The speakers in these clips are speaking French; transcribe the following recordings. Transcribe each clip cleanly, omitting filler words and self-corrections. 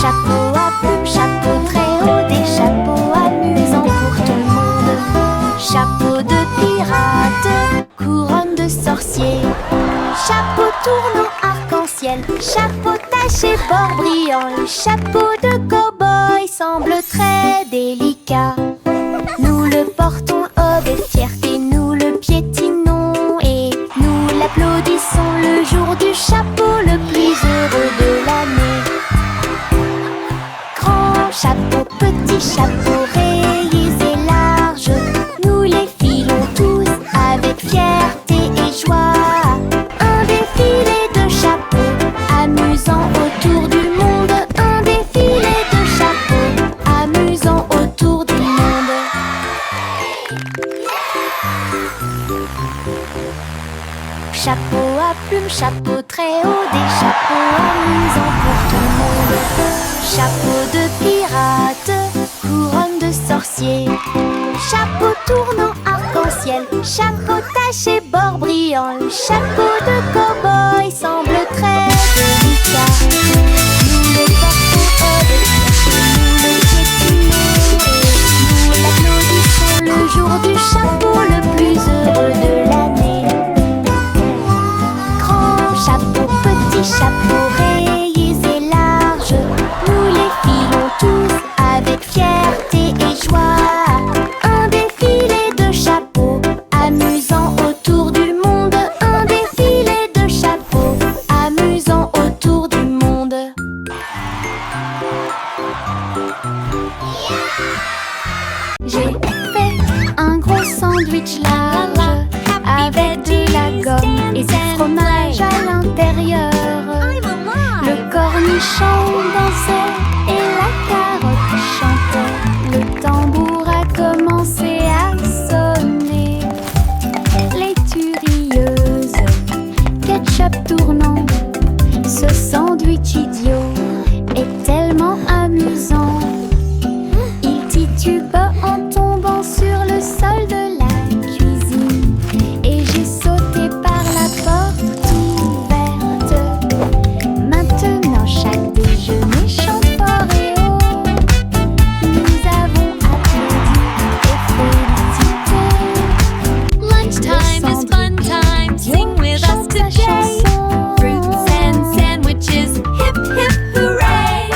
Chapeau à plumes, chapeau très haut, des chapeaux amusants pour tout le monde. Chapeau de pirate, couronne de sorcier. Chapeau tournant arc-en-ciel, chapeau taché bord brillant. Le chapeau de cow-boy semble très délicat. Nous le portons avec fierté, nous le piétinons et nous l'applaudissons le jour du chapeau le plus heureux de l'année. Grand chapeau, petit chapeau, rayés et larges, nous les filons tous avec fierté et joie. Un défilé de chapeaux amusant autour du monde. Un défilé de chapeaux amusant autour du monde. Chapeau à plumes, chapeau très haut, des chapeaux amusants pour tout le monde. Chapeau de pirate, couronne de sorcier. Chapeau tournant arc-en-ciel, chapeau taché bord brillant. Le chapeau de cow-boy semble très délicat. Nous le portons avec fierté, nous le piétinons et nous l'applaudissons le jour du chapeau le plus heureux de l'année. Grand chapeau, petit chapeau, rayés et larges, nous les filons tous avec fierté et joie. Un défilé de chapeaux amusant autour du monde. Un défilé de chapeaux amusant autour du monde. J'ai fait un gros sandwich large avec de la gomme et du fromage à l'intérieur. Le cornichon dansait et la carotte chantait. Le tambour a commencé à sonner. Les turieuses, ketchup tournant. Ce sandwich idiot est tellement amusant. Il titube en tombant sur le sol de la cuisine. Et j'ai sauté par la porte ouverte. Maintenant chaque déjeuner chante fort et haut. Nous avons applaudi et félicité. Lunchtime is fun time. Sing with us today. Fruits and sandwiches. Hip hip hooray!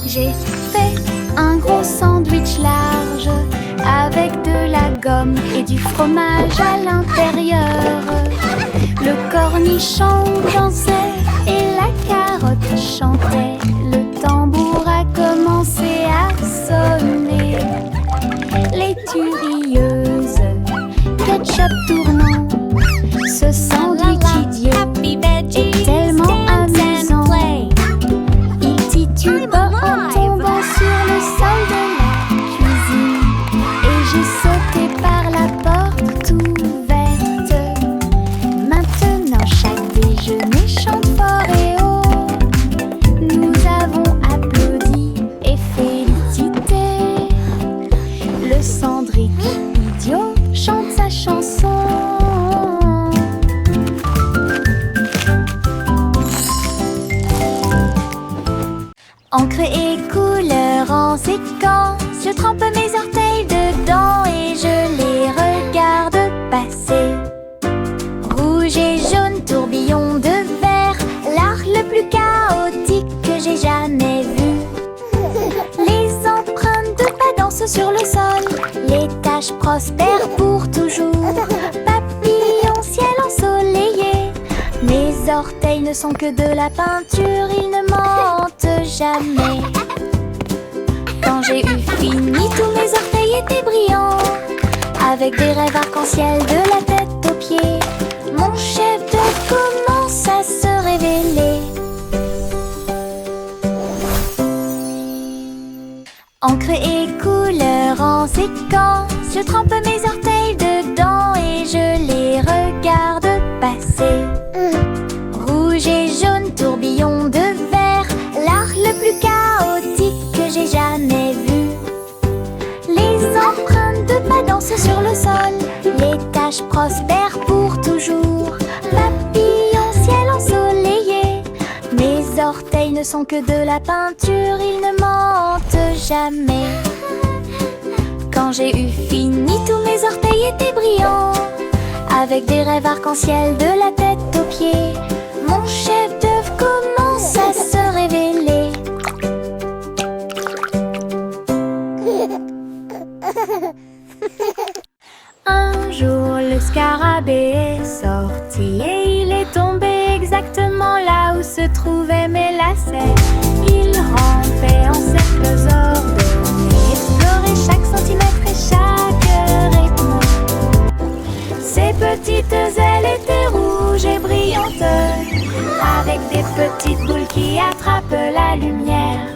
J'ai fait un gros sandwich large avec de la gomme et du fromage à l'intérieur. Le cornichon dansait et la carotte chantait. Le tambour a commencé à sonner. Les turieuses, ketchup tournant. Ce sandwich idiot Happy veggies. est tellement Dance amusant. and play. Il titube en tombant sur le sol de la cuisine. Et j'ai sauté par la porte ouverte. Maintenant chaque déjeuner chante fort et haut. Nous avons applaudi et félicité. Le sandwich idiot chante sa chanson. Encre et couleur en séquence, je trempe mes orteils dedans et je les regarde passer. Rouge et jaune, tourbillon de verre, l'art le plus chaotique que j'ai jamais vu. Les empreintes de pas dansent sur le sol, les taches prospèrent pour toujours. Papillon, ciel ensoleillé, mes orteils ne sont que de la peinture, ils ne mentent jamais. Quand j'ai eu fini, tous mes orteils étaient brillants, avec des rêves arc-en-ciel de la tête aux pieds. Mon chef d'œuvre commence à se révéler. Encre et couleur en séquence, je trempe mes orteils dedans et je les regarde passer. Rouge et jaune, tourbillon de verre, l'art le plus chaotique que j'ai jamais vu. Les empreintes de pas dansent sur le sol, les taches prospèrent pour toujours. Papillon, ciel ensoleillé, mes orteils ne sont que de la peinture, ils ne mentent jamais. Quand j'ai eu fini, tous mes orteils étaient brillants, avec des rêves arc-en-ciel de la tête aux pieds. Mon chef-d'œuvre commence à se révéler. Un jour, le scarabée est sorti et il est tombé exactement là où se trouvaient mes lacets. Il rampait en cercles ordonnés, explorait chaque centimètre et chaque rythme. Ses petites ailes étaient rouges et brillantes, avec des petites boules qui attrapent la lumière.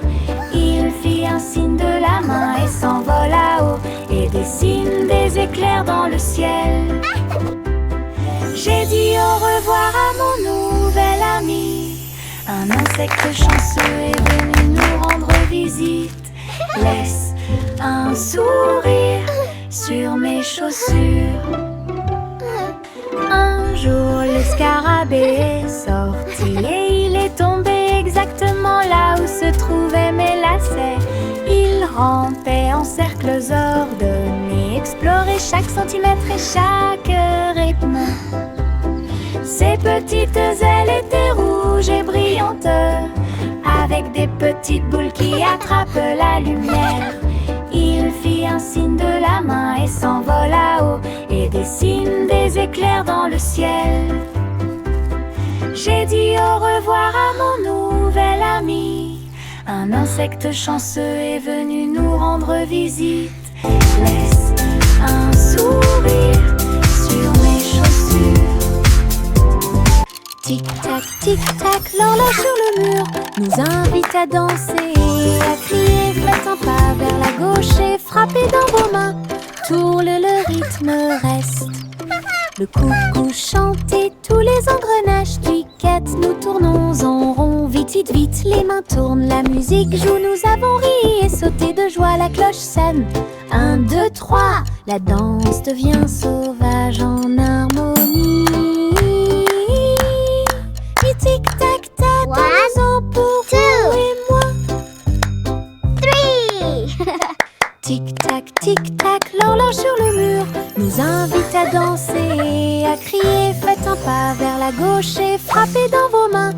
Il fit un signe de la main et s'envole à haut et dessine des éclairs dans le ciel. J'ai dit au revoir à mon nouvel ami. Un insecte chanceux est venu nous rendre visite. Laisse un sourire sur mes chaussures. Un jour, le scarabée est sorti et il est tombé exactement là où se trouvaient mes lacets. Il rampait en cercles ordonnés, explorait chaque centimètre et chaque rythme. Ses petites ailes étaient rouges et brillantes, avec des petites boules qui attrapent la lumière. Il fit un signe de la main et s'envole à haut et dessine des éclairs dans le ciel. J'ai dit au revoir à mon nouvel ami. Un insecte chanceux est venu nous rendre visite. Laisse un sourire sur mes chaussures. Tic-tac, l'horloge sur le mur nous invite à danser et à crier. Faites un pas vers la gauche et frappez dans vos mains. Tourne, le rythme reste. Le coucou chante et tous les engrenages cliquettent. Nous tournons en rond, vite, vite, vite. Les mains tournent, la musique joue. Nous avons ri et sauté de joie. La cloche sonne. 1, 2, 3. La danse devient sauvage en harmonie. Tic-tac-tac, dansons pour vous et moi. 3. Tic-tac, l'horloge sur le mur nous invite à danser et à crier. Faites un pas vers la gauche et frappez dans vos mains.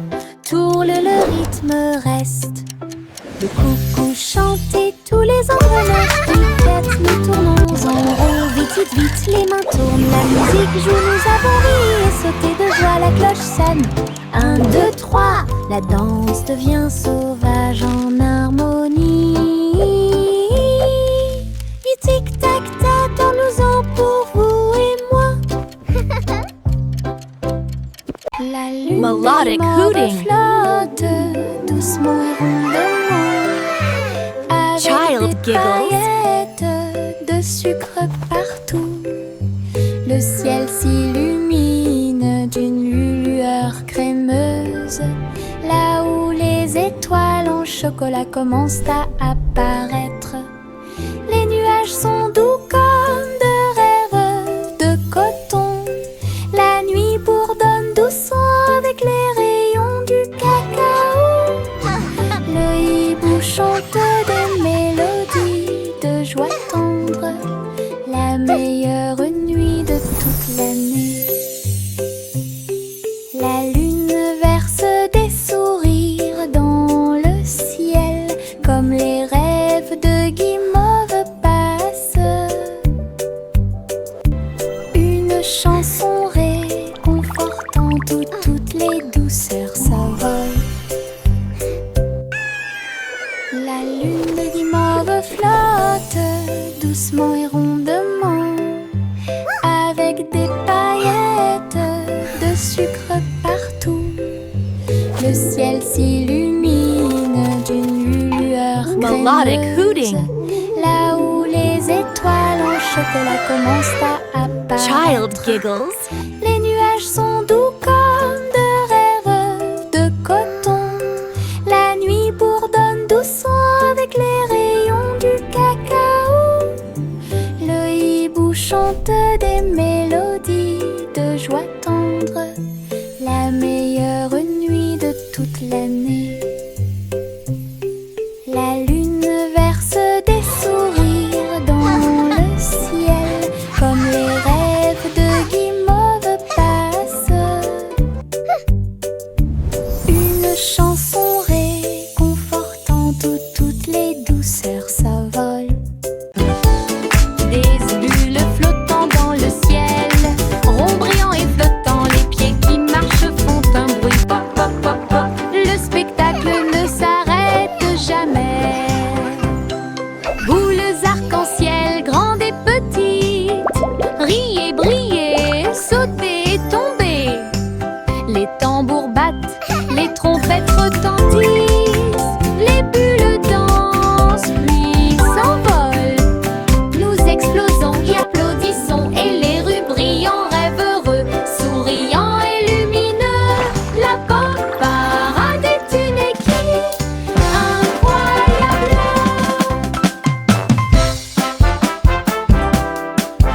Tourne, le rythme reste. Le coucou chante et tous les engrenages cliquettent. Nous tournons en rond, vite, vite, vite. Les mains tournent, la musique joue. Nous avons ri et sauté de joie. La cloche sonne. 1, 2, 3. La danse devient sauvage en harmonie. Tic-tac-tac, dansons pour vous et moi. La lune Melodic hooting. flotte doucement et rondement, avec Child des giggles. paillettes de sucre partout. Le ciel s'illumine d'une lueur crémeuse, là où les étoiles en chocolat commencent à apparaître. Les nuages sont doux comme de rêves de coton. La nuit bourdonne doucement avec les rayons du cacao. Le hibou chante des mélodies de joie tendre, la meilleure nuit de toute l'année. La lune verse des sourires dans le ciel, comme les rêves de guimauve passent. Une chanson réconfortante où toutes les douceurs s'envolent. La lune de guimauve flotte doucement et rondement, avec des paillettes de sucre partout. Le ciel s'illumine d'une lueur Melodic crémeuse, hooting. là où les étoiles en chocolat commencent à apparaître. Child giggles. Les nuages sont doux comme de rêves de coton. La nuit bourdonne doucement avec les rayons du cacao. Le hibou chante des mélodies de joie tendre, la meilleure nuit de toute l'année. La lune verse des sourires dans le ciel, comme les rêves de guimauve passent. Une chanson réconfortante où toutes les douceurs s'envolent. Des bulles flottant dans le ciel, ronds brillants et flottants, les pieds qui marchent font un bruit pop pop pop pop. Le spectacle ne s'arrête jamais. Boules arc-en-ciel, grandes et petites, riez, brillez, sautez et tombez. Les tambours battent, les trompettes retentissent, les bulles dansent puis s'envolent. Nous explosons et applaudissons et les rues brillent en rêve heureux, souriants et lumineux. La pop parade est une équipe incroyable.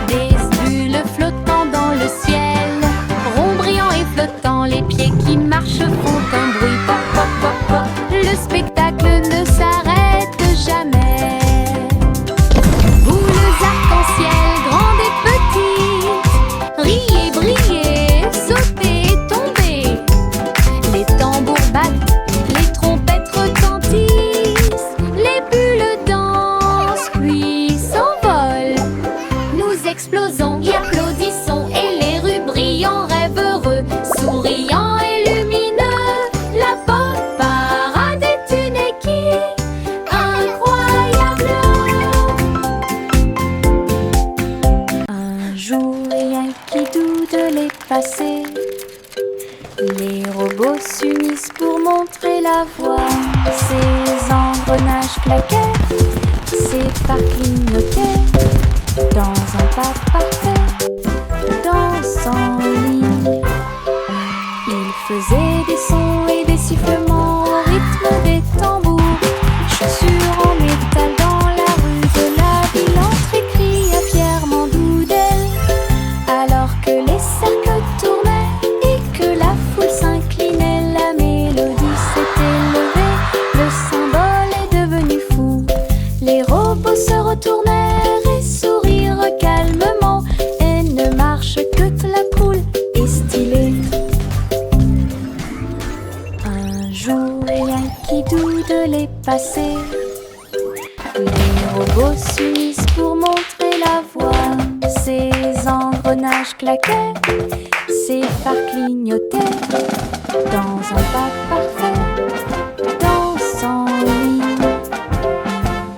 Des bulles flottant dans le ciel, ronds brillants et flottants, les pieds qui marchent font un bruit pop pop pop pop. Le spectacle ne s'arrête jamais. Boules arc-en-ciel, grandes et petites, riez, brillez, sautez et tombez. Les tambours battent, les trompettes retentissent, les bulles dansent puis s'envolent. Nous explosons et applaudissons et les rues brillent en rêve heureux, souriants et lumineux. La pop parade est une équipe incroyable. Un jour, rien qui doute de les passer. Les robots s'unissent pour montrer la voie. Ces engrenages claquaient, ces phares clignotaient. Dans un pas parfait, dansant en ligne, ils faisaient des sons et des sifflements au rythme des tambours. Chaussures en métal dans la rue de la ville, entrée cria fièrement Doudel. Alors que les cercles tournaient et que la foule s'inclinait, la mélodie s'était levée, le symbole est devenu fou. Les robots se retournèrent et sourirent calmement, et ne marche que la cool et stylée. Un jour, rien qui doute de les passer. Les robots s'unissent pour montrer la voie. Ces engrenages claquaient, ces phares clignotaient. Dans un pas parfait, dansant en ligne,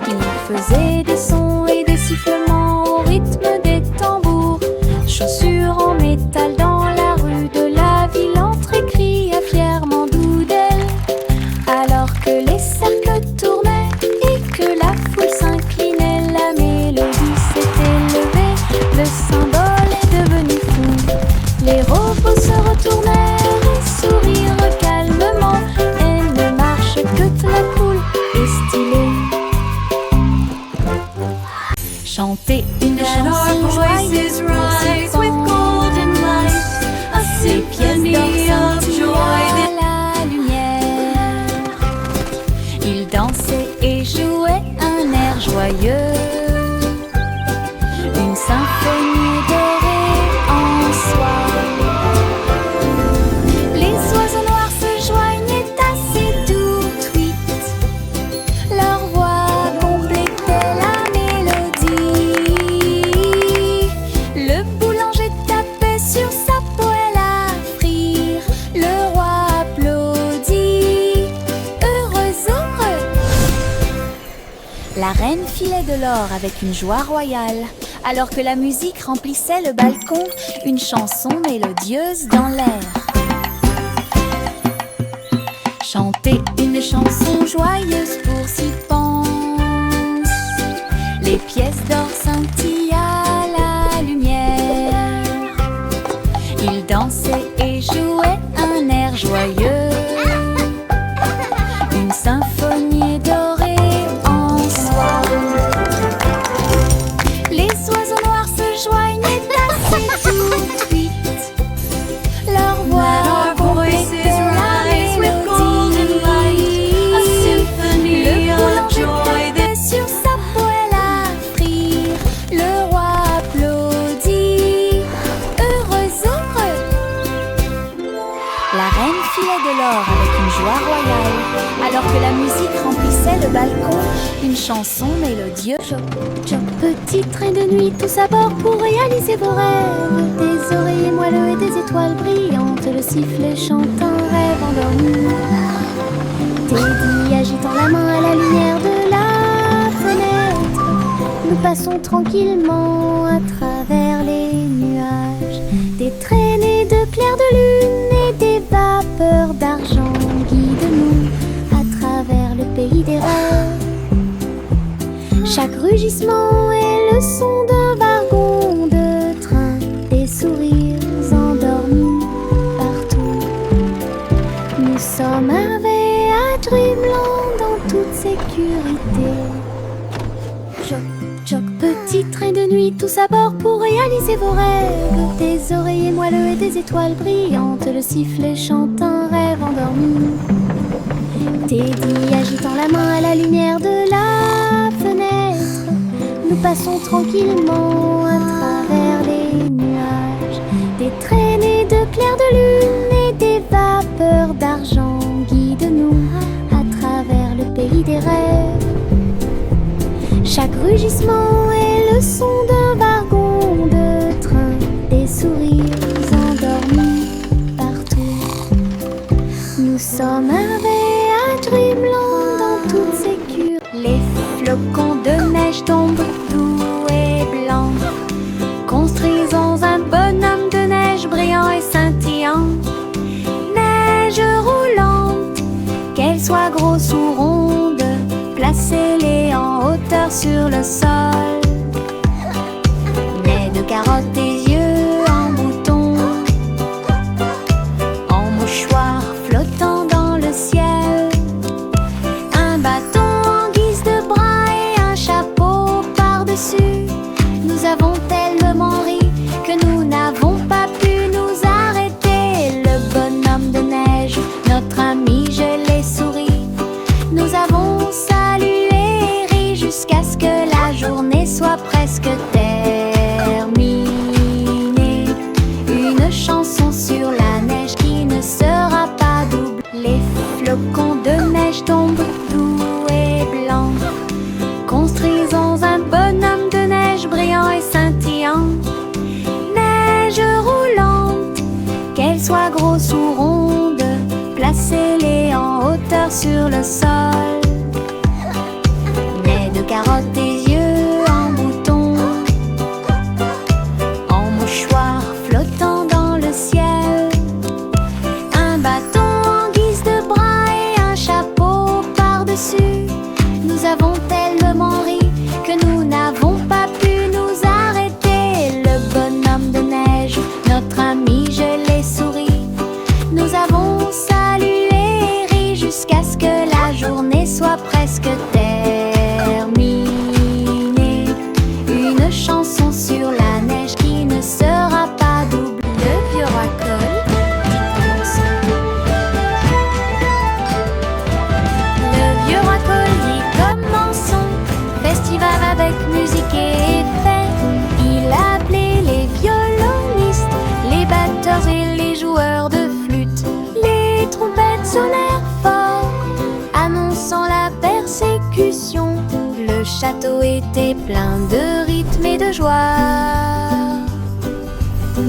ils faisaient des sons et des sifflements au rythme des tambours. Chaussures en métal dans la rue de la ville, entrée cria fièrement Doudel. Alors que les cercles tournaient et que la foule s'inclinait, la mélodie s'était levée, le symbole est devenu fou. Les robots se retournèrent et sourirent calmement, et ne marche que la cool et stylée. Chanter une chanson joyeuse rise with golden light, a symphony of joy that à la lumière. Ils dansaient et jouaient un air joyeux, une symphonie dorée en soi. Les oiseaux noirs se joignaient assez tout tweet, leur voix complétait la mélodie. Le boulanger tapait sur sa poêle à frire, le roi applaudit, heureux, heureux. La reine filait de l'or avec une joie royale, alors que la musique remplissait le balcon, une chanson mélodieuse dans l'air. Chanter une chanson joyeuse pour s'y pense, les pièces d'or scintillent à la lumière. Ils dansaient et jouaient un air joyeux, une symphonie dorée en soi. Les oiseaux noirs se joignaient assez tout tweet, leur voix complétait la mélodie. royal. Alors que la musique remplissait le balcon, une chanson mélodieuse. Choc, choc, petit train de nuit, tous à bord pour réaliser vos rêves. Des oreillers moelleux et des étoiles brillantes, le sifflet chante un rêve endormi. Teddy agitant la main à la lumière de la fenêtre. Nous passons tranquillement à travers les nuages. Des traînées de clairs de lune et des vapeurs d'argent guident-nous à travers le pays des rêves. Chaque rugissement est le son d'un wagon de train, des sourires endormis partout. Nous sommes arrivés à Dreamland en toute sécurité. Choc, choc, petit train de nuit, tous à bord pour réaliser vos rêves. Des oreillers moelleux et des étoiles brillantes, le sifflet chante un rêve endormi. Teddy agitant la main à la lumière de la fenêtre. Nous passons tranquillement à travers les nuages. Des traînées de clairs de lune et des vapeurs d'argent guident-nous à travers le pays des rêves. Chaque rugissement est le son d'un wagon de train, des sourires endormis partout. Nous sommes arrivés à Dreamland en toute sécurité. Les flocons de neige tombent doux et blancs. Construisons un bonhomme de neige brillant et scintillant. Neige roulante, qu'elle soit grosse ou ronde, placez-les en hauteur sur le sol. Nez de carottes et yeux en bouton, en mouchoir flottant dans le ciel. Un bâton en guise de bras et un chapeau par-dessus. Nous avons tellement ri que nous n'avons pas pu nous arrêter. Le bonhomme de neige, notre ami, je l'ai souri. Nous avons salué et ri jusqu'à ce que la journée soit presque terminée. Une chanson sur la neige qui ne sera pas double. Les flocons de neige tombent doux et blancs. Construisons un bonhomme de neige brillant et scintillant. Neige roulante, qu'elle soit grosse ou ronde, placez-les en hauteur sur le sol. Nez de carottes et yeux en bouton, en mouchoir flottant dans le ciel. Un bâton en guise de bras et un chapeau par-dessus. Nous avons tellement ri que nous n'avons pas pu nous arrêter. Le bonhomme de neige, notre ami, je l'ai souri. Nous avons salué et ri jusqu'à ce que la journée soit presque terminée. Une chanson sur la neige qui ne sera pas double. Le vieux racole dit Le vieux racole dit commençons. Festival avec musique et effet. Il a appelé les violonistes, les batteurs et les joueurs de flûte. Les trompettes sonnèrent fort, annonçant la persécution. Le château était plein de rythme et de joie.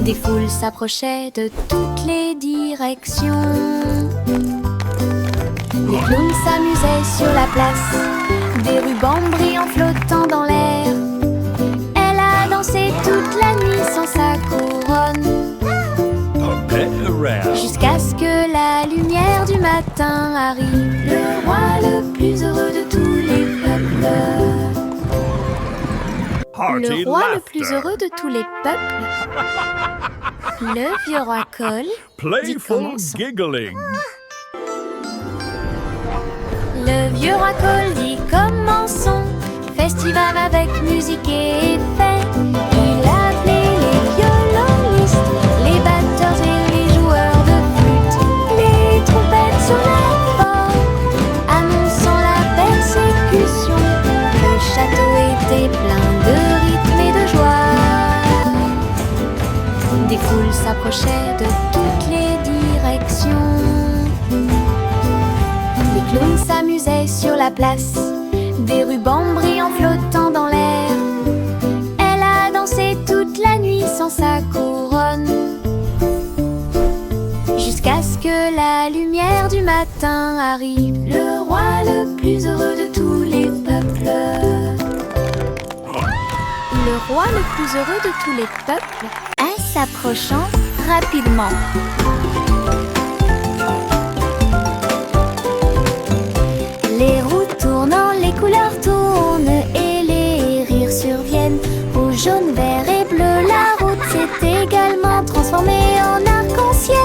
Des foules s'approchaient de toutes les directions. Les clowns s'amusaient sur la place, des rubans brillants flottant dans l'air. Elle a dansé toute la nuit sans sa couronne, jusqu'à ce que la lumière du matin arrive. Le roi le plus heureux de tous les peuples. Le roi le plus heureux de tous les peuples. Le vieux roi Cole dit commençons. Giggling. Le vieux roi Cole dit commençons. Festival avec musique et effet. Il a appelé les violonistes, les batteurs et les joueurs de flûte. Les trompettes sonnèrent fort, annonçant la persécution. Le château était plein de rythme et de joie. Des foules s'approchaient de toutes les directions. clowns s'amusaient sur la place, des rubans brillants flottant dans l'air. Elle a dansé toute la nuit sans sa couronne, jusqu'à ce que la lumière du matin arrive. Le roi le plus heureux de tous les peuples. Le roi le plus heureux de tous les peuples, en s'approchant rapidement. Les roues tournant, les couleurs tournent et les rires surviennent. Rouge, jaune, vert et bleu, la route s'est également transformée en arc-en-ciel.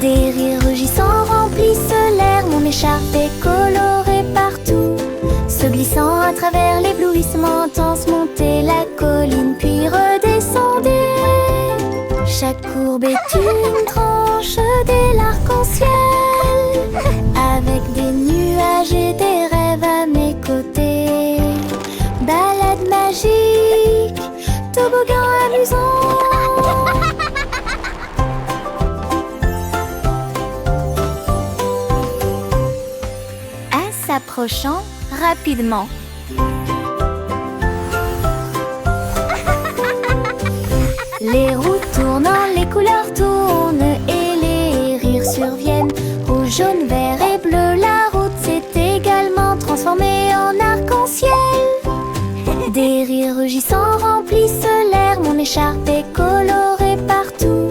Des rires rugissants remplissent l'air, mon écharpe est colorée partout. Se glissant à travers l'éblouissement intense, montez la colline puis redescendez. Chaque courbe est une tranche de l'arc-en-ciel, avec des nuages et des rêves à mes côtés. Balade magique, toboggan amusant. En s'approchant rapidement. Les roues tournant, les couleurs tournent et les rires surviennent. Rouge, jaune, vert et bleu, la route s'est également transformée en arc-en-ciel. Des rires rugissants remplissent l'air, mon écharpe est colorée partout.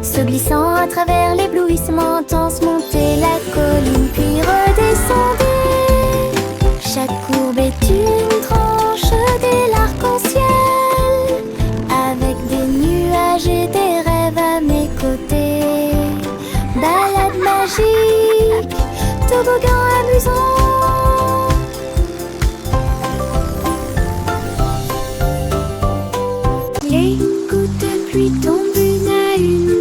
Se glissant à travers l'éblouissement intense, montez la colline puis redescendez. Chaque courbe est une tranche de l'arc-en-ciel, avec des nuages et des rêves à mes côtés. Balade magique, toboggan amusant. Les gouttes de pluie tombent une à une,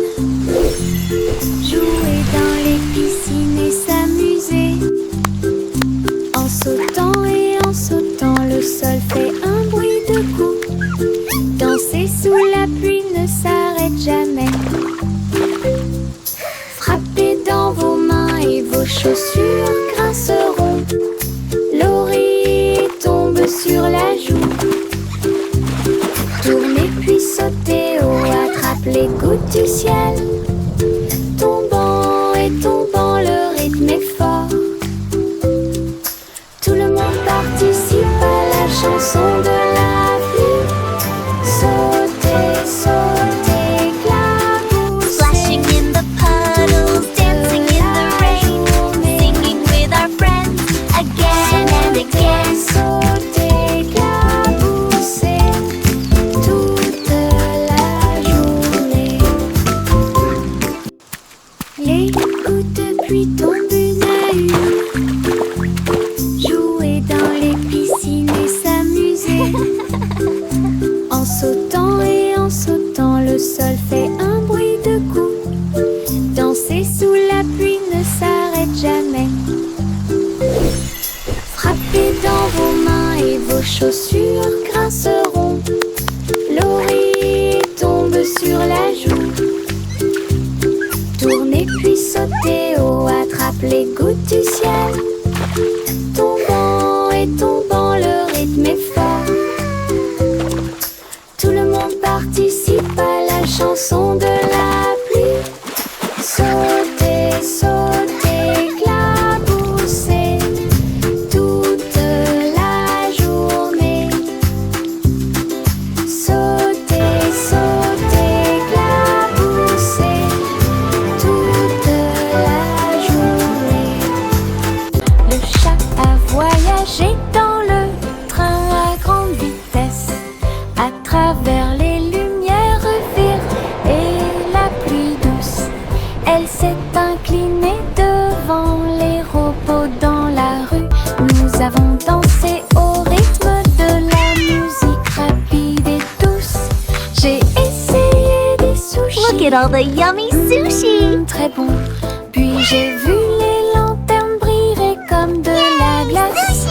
jouer dans les piscines et s'amuser. En sautant et en sautant, le sol fait un bruit de coups. Danser sous la pluie ne s'arrête jamais. Frappez dans vos mains et vos chaussures grinceront. L'oreiller tombe sur la joue. Tournez puis sautez haut, attrape les gouttes du ciel. Tombant et tombant, le rythme est fort. Tout le monde participe à la chanson de la pluie. Sautez, sautez, éclaboussez. Splashing in the puddles, dancing in the rain, singing with our friends again and again. Sautez, éclaboussez toute la journée. Les gouttes de pluie tombent une à une, jouer dans les piscines et s'amuser. En sautant et en sautant, le sol fait un bruit de coups. Danser sous la pluie ne s'arrête jamais. Frappez dans vos mains et vos chaussures grinceront. L'oreiller tombe sur la joue. Tournez puis sautez haut, attrape les gouttes du ciel. Tombant et tombant, le rythme est fort. Tout le monde participe à la chanson de la pluie. Sautez, sautez, éclaboussez toute la journée. Sautez, sautez, éclaboussez toute la journée. Le chat a voyagé dans le train à grande vitesse, à travers les lumières vives et la pluie douce. Elle s'est inclinée devant les robots dans la rue. Nous avons dansé au rythme de la musique rapide et douce. J'ai essayé des sushis. Look at all the yummy sushi. Très bon. Puis j'ai vu les lanternes briller comme de la glace.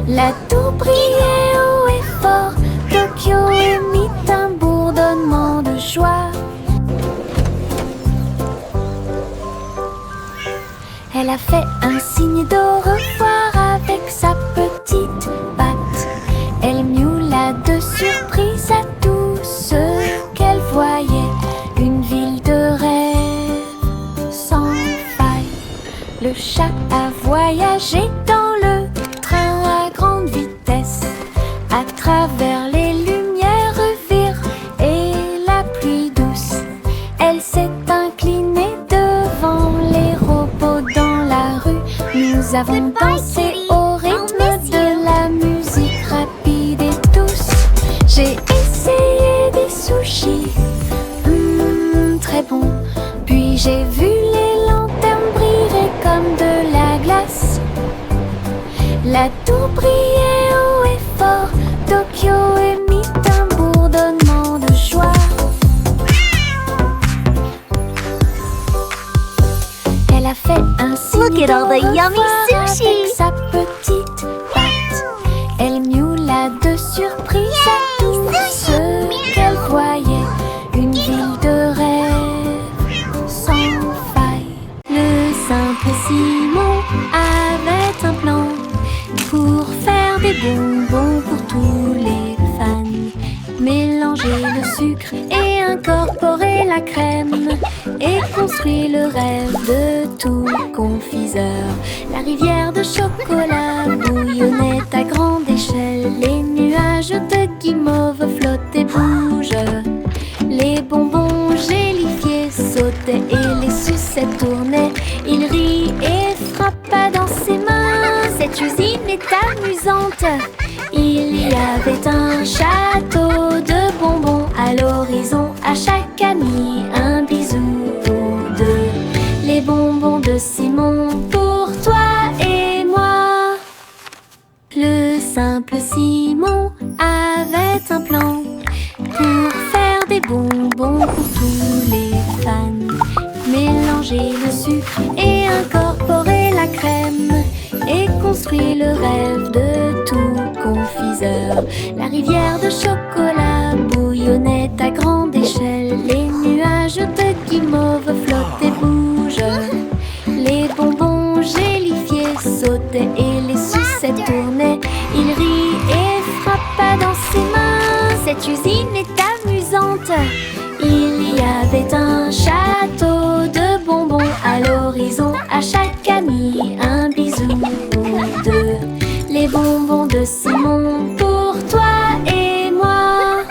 La tour brillait haut et fort. Tokyo émit un bourdonnement de joie. Elle a fait un signe d'au revoir avec sa petite patte. Elle miaula de surprise à tout ce qu'elle voyait. Une ville de rêve sans faille. Le chat a voyagé dans le train à grande vitesse, à travers les lumières vives et la pluie douce. Elle s'est inclinée devant les robots dans la rue. Nous avons dansé au rythme de la musique rapide et douce. J'ai essayé des sushis, très bon. Puis j'ai vu les lanternes briller comme de la glace. La tour brillait haut et fort. Tokyo émit un bourdonnement de joie. Elle a fait un signe Look at all the d'au yummy revoir sushi. avec sa petite patte. Elle miaula de surprise à tout ce qu'elle voyait. Une ville de rêve sans faille. Le simple Simon avait un plan pour faire des bonbons pour tous les fans. Mélanger le sucre et incorporer la crème, et construire le rêve de tout confiseur. La rivière de chocolat bouillonnait à grande échelle. Les nuages de guimauve flottaient, bougent. Les bonbons gélifiés sautaient et les sucettes tournaient. Il rit et frappa dans ses mains. Cette usine est amusante. Il y avait un château de bonbons à l'horizon. À chaque ami un bisou ou deux. Les bonbons de Simon pour toi et moi. Le simple Simon avait un plan pour faire des bonbons pour tous les fans. Mélanger le sucre et incorporer la crème, et construire le rêve de tout confiseur. La rivière de chocolat bouillonnait à grande échelle. Les nuages de guimauve flottaient, bougent. Les bonbons gélifiés sautaient et les sucettes tournaient. Il rit et frappa dans ses mains. Cette usine est amusante. Il y avait un château de bonbons à l'horizon. À chaque ami un bisou ou deux. Les bonbons de Simon pour toi et moi.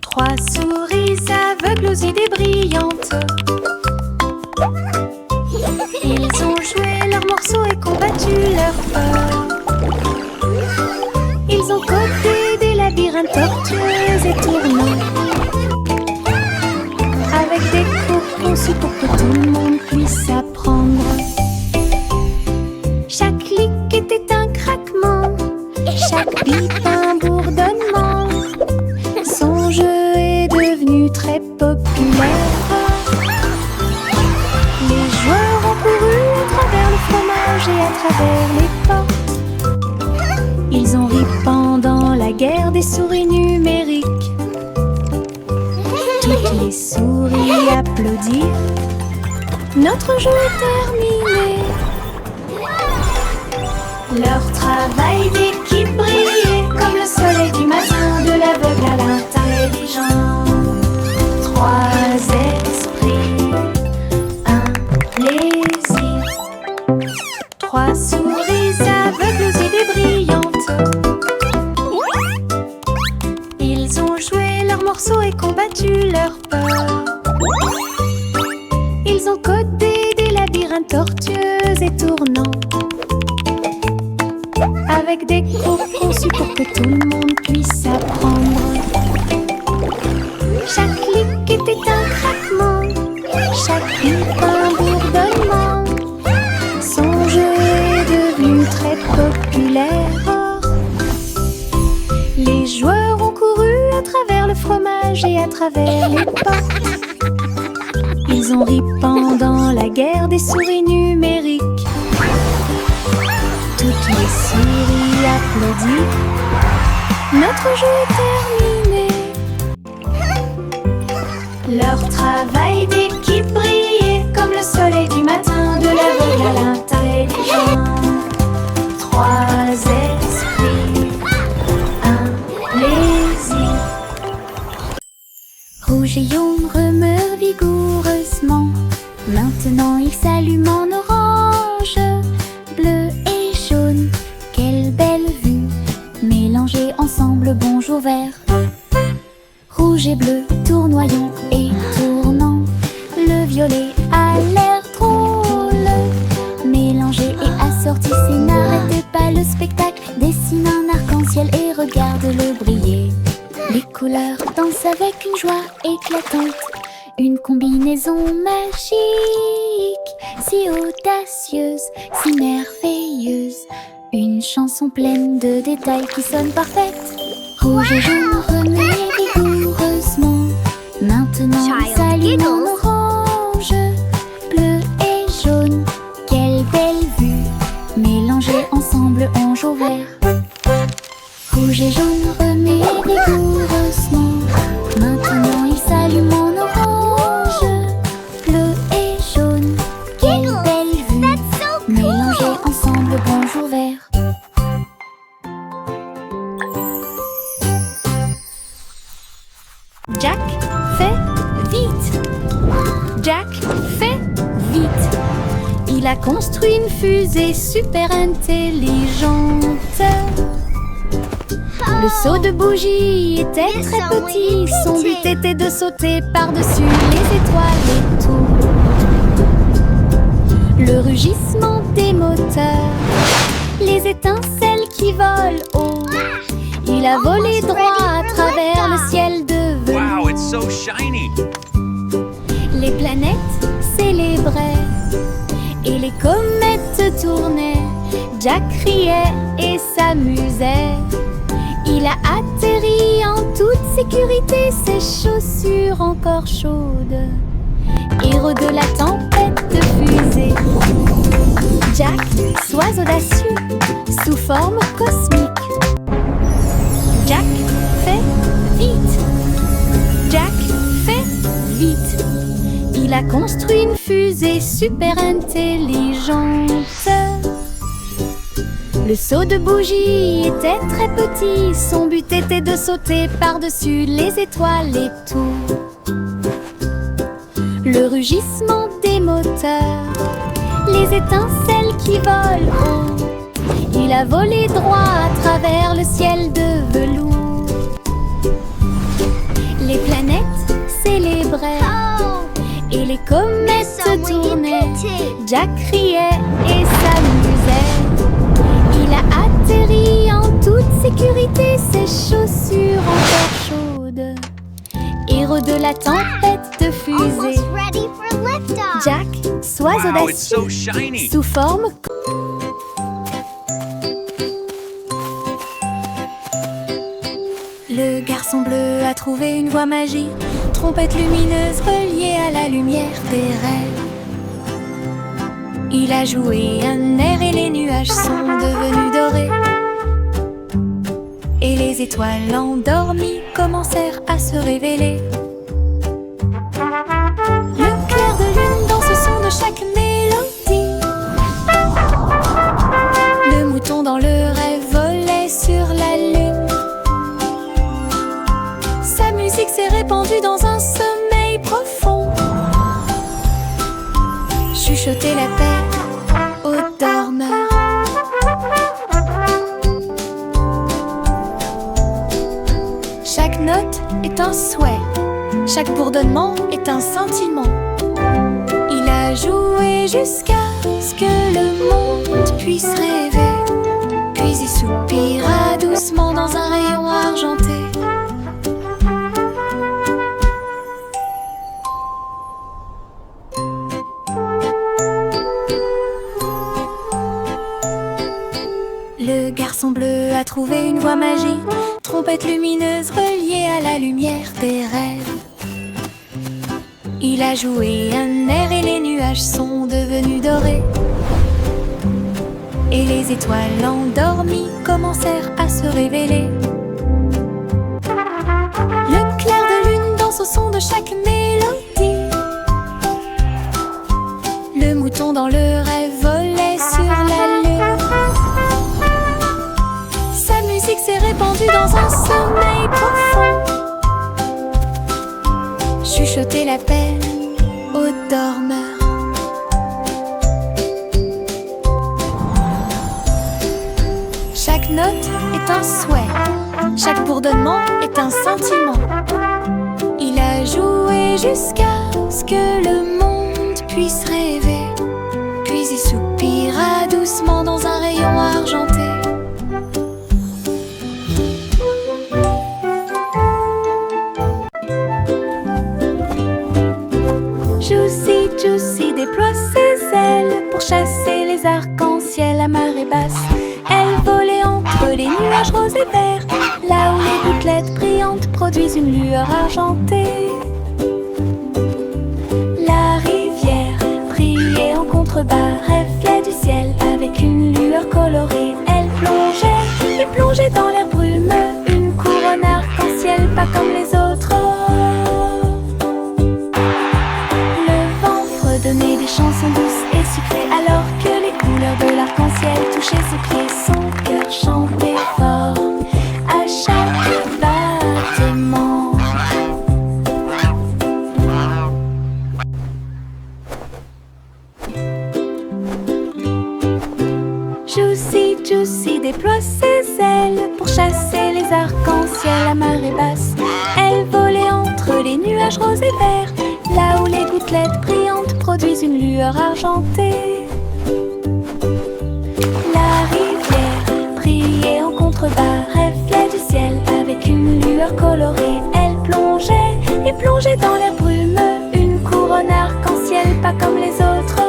Trois souris aveugles aux idées brillantes. Ils ont joué leurs morceaux et combattu leur peur. Ils ont codé des labyrinthes tortueux et tournants, avec des cours conçus pour que tout le monde puisse apprendre. Chaque clic était un craquement, chaque bip un bourdonnement. Son jeu est devenu très populaire. Les joueurs ont couru à travers le fromage et à travers les portes. Ils ont ri pendant la guerre des souris numériques. Toutes les souris applaudirent. Notre jeu est terminé. Leur travail d'équipe brillait comme le soleil du matin, de l'aveugle à l'intelligent. Trois esprits, un plaisir. Trois souris aveugles aux idées brillantes. Ils ont joué leurs morceaux et combattu leur peur. Ils ont codé des labyrinthes tortueux et tournants, avec des cours conçus pour que tout le monde puisse apprendre. Chaque clic était un craquement, chaque bip un bourdonnement. Son jeu est devenu très populaire. Les joueurs ont couru à travers le fromage et à travers les portes. Ils ont ri pendant la guerre des souris numériques. Toutes les souris applaudissent. Notre jeu est terminé. Leur travail d'équipe brillait comme le soleil du matin, de l'aveugle couleurs dansent avec une joie éclatante. Une combinaison magique, si audacieuse, si merveilleuse. Une chanson pleine de détails qui sonne parfaite. Rouge et jaune remués vigoureusement. Maintenant ils s'allument en orange, bleu et jaune. Quelle belle vue, mélangés ensemble en jaune vert. Rouge et jaune remués vigoureusement. Maintenant ils s'allument en orange, bleu et jaune. Quelle belle vue, mélangés ensemble bonjour vert. Jack fait vite. Jack fait vite. Il a construit une fusée super intelligente. Le seau de bougie était très petit. Son but était de sauter par-dessus les étoiles et tout. Le rugissement des moteurs, les étincelles qui volent haut. Il a volé droit à travers le ciel de velours. Wow, it's so shiny. Les planètes célébraient et les comètes tournaient. Jack riait et s'amusait. Il a atterri en toute sécurité, ses chaussures encore chaudes. Héros de la tempête de fusée. Jack, sois audacieux, sous forme cosmique. Jack fait vite. Jack fait vite. Il a construit une fusée super intelligente. Le seau de bougie était très petit. Son but était de sauter par-dessus les étoiles et tout. Le rugissement des moteurs, les étincelles qui volent haut. Il a volé droit à travers le ciel de velours. Les planètes célébraient et les comètes tournaient. Jack riait et s'amusait. Il a atterri en toute sécurité, ses chaussures encore chaudes. Héros de la tempête de fusée. Jack, sois Wow, it's so audacieux, shiny. sous forme. Le garçon bleu a trouvé une voie magique, trompette lumineuse reliée à la lumière des rêves. Il a joué un air et les nuages sont devenus dorés. Et les étoiles endormies commencèrent à se révéler. Le clair de lune dans ce son de chaque mélodie. Le mouton dans le rêve volait sur la lune. Sa musique s'est répandue dans un sommeil profond. Chuchoter la paix aux dormeurs. Chaque note est un souhait, chaque bourdonnement est un sentiment. Il a joué jusqu'à ce que le monde puisse rêver, puis il soupira doucement dans un rayon argenté. Le garçon bleu a trouvé une voie magique, trompette lumineuse reliée à la lumière des rêves. Il a joué un air et les nuages sont devenus dorés. Et les étoiles endormies commencèrent à se révéler. Le clair de lune danse au son de chaque mélodie. Le mouton dans le rêve volait sur la lune. Sa musique s'est répandue dans un sommeil profond. Chuchoter la paix aux dormeurs. Chaque note est un souhait, chaque bourdonnement est un sentiment. Il a joué jusqu'à ce que le monde puisse rêver, puis il soupira doucement dans un rayon argenté. l'arc-en-ciel à marée basse. Elle volait entre les nuages roses et verts, là où les gouttelettes brillantes produisent une lueur argentée. La rivière brillait en contrebas, reflet du ciel avec une lueur colorée. Elle plongeait et plongeait dans l'air brumeux, une couronne arc-en-ciel pas comme les autres. Le vent fredonnait des chansons douces et sucrées, alors que les couleurs de l'arc-en-ciel touchaient ses pieds. Son cœur chantait fort à chaque battement. Juicy, Juicy déploie ses ailes pour chasser les arcs-en-ciel à marée basse. Elle volait entre les nuages roses et verts, là où les gouttelettes brillantes produisent une lueur argentée. La rivière brillait en contrebas, reflet du ciel avec une lueur colorée. Elle plongeait et plongeait dans l'air brumeux, une couronne arc-en-ciel pas comme les autres.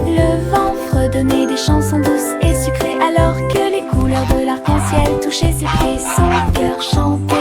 Le vent fredonnait des chansons douces et sucrées, alors que les couleurs de l'arc-en-ciel touchaient ses pieds. Son cœur chantait